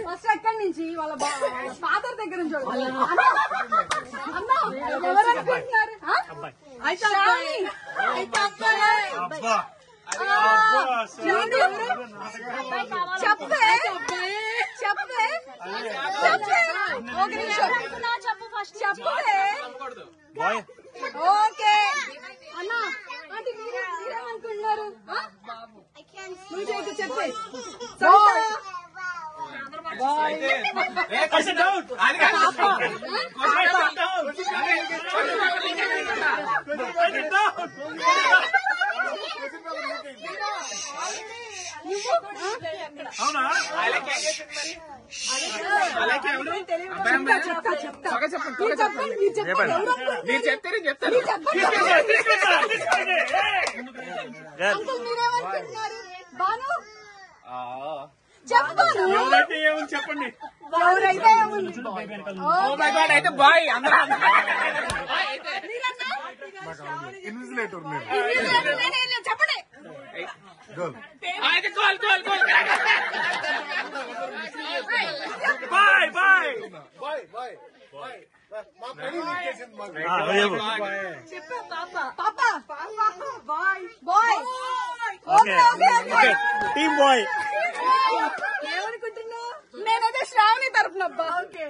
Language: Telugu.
ఫస్ట్ ఎక్కడి నుంచి వాళ్ళ ఫాదర్ దగ్గర నుంచి ఎవరనుకుంటున్నారు? చెప్పే చెప్పే ఒక నిమిషం చెప్పే. ఓకే అన్నా అంటే మీరేమనుకుంటున్నారు? నువ్వు చెప్పే అవునా మీరు చెప్తే నేను చెప్తాను. మీరేమనుకుంటున్నారు? బాను చెప్పండి. ఎవరైతే అయితే బాయ్ అందరూ చెప్పండి. అయితే call call call bye bye team bye ఏమనుకుంటున్నావు? నేనైతే శ్రావణి తరఫున. ఓకే